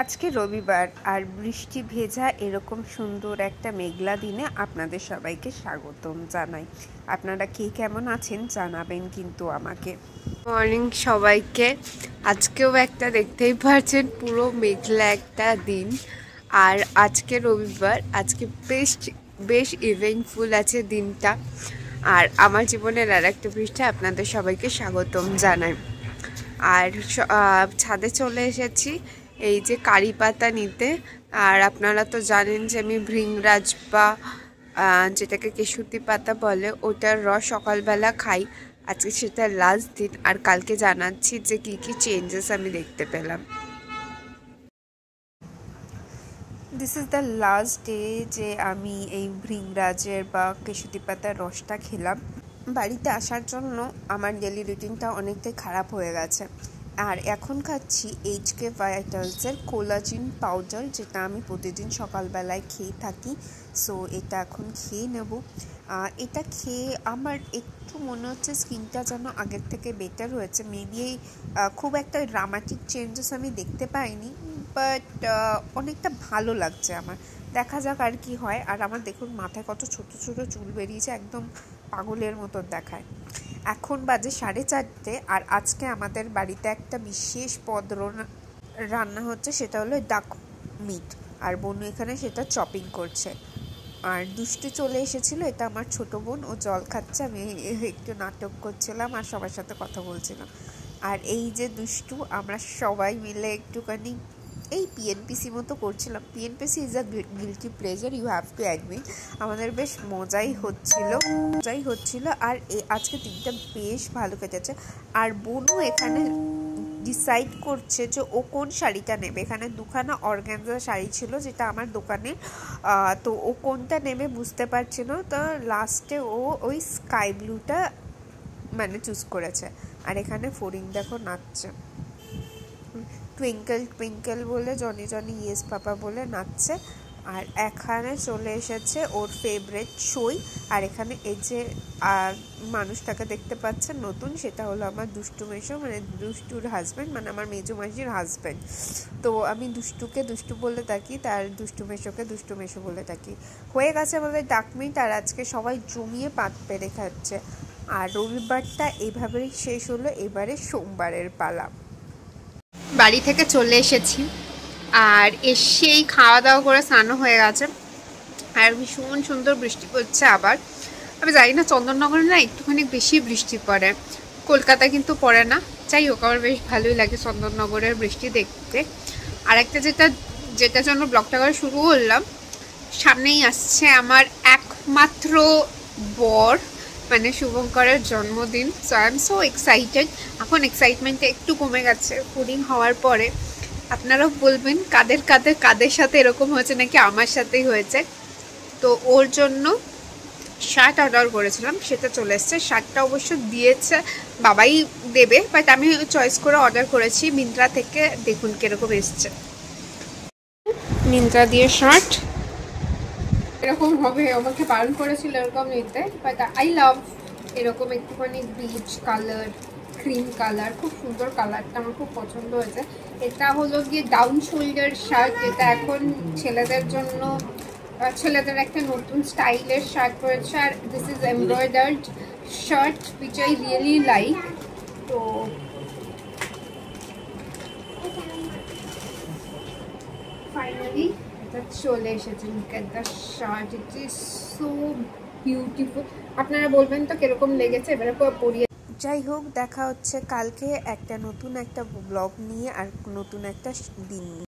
আজকে রবিবার আর বৃষ্টি ভেজা এরকম সুন্দর একটা মেঘলা দিনে আপনাদের সবাইকে স্বাগতম জানাই। আপনারা কে কেমন আছেন জানাবেন কিন্তু আমাকে। মর্নিং সবাইকে। আজকেও একটা দেখতেই পাচ্ছেন পুরো মেঘলা একটা দিন, আর আজকে রবিবার। আজকে বেশ ইভেন্টফুল আছে দিনটা, আর আমার জীবনের আর একটা পৃষ্ঠা আপনাদের সবাইকে স্বাগতম জানাই। আর ছাদে চলে এসেছি এই যে কারি পাতা নিতে। আর আপনারা তো জানেন যে আমি ভৃংরাজ বা যেটাকে কেশুতি পাতা বলে ওটার রস সকালবেলা খাই। আজকে সেটা লাস্ট দিন, আর কালকে জানাচ্ছি যে কি কি চেঞ্জেস আমি দেখতে পেলাম। This is the last day যে আমি এই ভৃংরাজের বা কেশুতি পাতার রসটা খেলাম। বাড়িতে আসার জন্য আমার ডেলি রুটিনটা অনেকটাই খারাপ হয়ে গেছে, আর এখন খাচ্ছি এইচকে ভাইটালসের কোলাজিন পাউডার, যেটা আমি প্রতিদিন সকালবেলায় খেয়ে থাকি। সো এটা এখন খেয়ে নেব। এটা খেয়ে আমার একটু মনে হচ্ছে স্কিনটা যেন আগের থেকে বেটার হয়েছে। মেবি খুব একটা ড্রামাটিক চেঞ্জেস আমি দেখতে পাইনি, বাট অনেকটা ভালো লাগছে আমার। দেখা যাক আর কি হয়। আর আমার দেখুন মাথায় কত ছোট ছোট চুল বেরিয়েছে, একদম পাগলের মতো দেখায়। এখন বাজে 4:30, আর আজকে আমাদের বাড়িতে একটা বিশেষ পদ রান্না হচ্ছে, সেটা হলো ডাক মিট। আর বোনু এখানে সেটা চপিং করছে। আর দুষ্টু চলে এসেছিল, এটা আমার ছোট বোন। ও জল খাচ্ছে, আমি একটু নাটক করছিলাম আর সবার সাথে কথা বলছিলাম। আর এই যে দুষ্টু, আমরা সবাই মিলে একটুখানি এই পিএনপিসি মতো করছিলাম। PNPC is a guilty pleasure, you have to admit. আমাদের বেশ মজাই হচ্ছিল। আর আজকে দিনটা বেশ ভালো কেটেছে। আর বোনও এখানে ডিসাইড করছে যে ও কোন শাড়িটা নেবে। এখানে দুখানা অর্গানজা শাড়ি ছিল যেটা আমার দোকানে, তো ও কোনটা নেবে বুঝতে পারছিল। তো লাস্টে ও ওই স্কাই ব্লুটা মানে চুজ করেছে। আর এখানে ফরিং দেখো নাচছে, টুইঙ্কেল টুইঙ্কেল বলে, জনি জনি ইয়েস পাপা বলে নাচছে। আর এখানে চলে এসেছে ওর ফেভারিট সই। আর এখানে এই যে মানুষটাকে দেখতে পাচ্ছেন নতুন, সেটা হলো আমার দুষ্টু মেশো, মানে দুষ্টুর হাজব্যান্ড, মানে আমার মেজো মাসির হাজব্যান্ড। তো আমি দুষ্টুকে দুষ্টু বলে থাকি, তার দুষ্টু মেশোকে দুষ্টু মেশো বলে থাকি। হয়ে গেছে আমাদের ডাকমিট, আর আজকে সবাই জমিয়ে পাত পেরে খাচ্ছে। আর রবিবারটা এইভাবেই শেষ হলো। এবারে সোমবারের পালা। বাড়ি থেকে চলে এসেছি, আর এসেই খাওয়া দাওয়া করে স্নানও হয়ে গেছে। আর ভীষণ সুন্দর বৃষ্টি পড়ছে আবার। আমি জানি না, চন্দননগরে না একটুখানি বেশি বৃষ্টি পড়ে, কলকাতা কিন্তু পড়ে না। যাই হোক, আমার বেশ ভালোই লাগে চন্দননগরের বৃষ্টি দেখতে। আর একটা যেটার জন্য ব্লগটা করে শুরু করলাম, সামনেই আসছে আমার একমাত্র বর, মানে শুভঙ্করের জন্মদিন। So I am so excited. এখন এক্সাইটমেন্টটা একটু কমে গেছে পুডিং হওয়ার পরে। আপনারাও বলবেন কাদের সাথে এরকম হয়েছে, নাকি আমার সাথেই হয়েছে। তো ওর জন্য শার্ট অর্ডার করেছিলাম, সেটা চলে এসছে। শার্টটা অবশ্য দিয়েছে বাবাই দেবে, বাট আমি চয়েস করে অর্ডার করেছি মিন্ত্রা থেকে। দেখুন কিরকম এসছে। মিন্ত্রা দিয়ে শার্ট এরকম হবে, আমাকে বারণ করেছিল এরকম নিতে, বাট আই লাভ এরকম একটুখানি বিচ কালার, ক্রিম কালার, খুব সুন্দর কালারটা, আমার খুব পছন্দ হয়েছে। এটা হলো গিয়ে ডাউন শোল্ডার শার্ট, যেটা এখন ছেলেদের জন্য, ছেলেদের একটা নতুন স্টাইলের শার্ট রয়েছে। আর this is embroidered shirt which I really like. তো ফাইনালি চলে এসেছে। Look at the shirt, it is so beautiful. আপনারা বলবেন তো কিরকম লেগেছে, এবারে পরিয়ে। যাই হোক, দেখা হচ্ছে কালকে একটা নতুন একটা ব্লগ নিয়ে আর নতুন একটা দিন নিয়ে।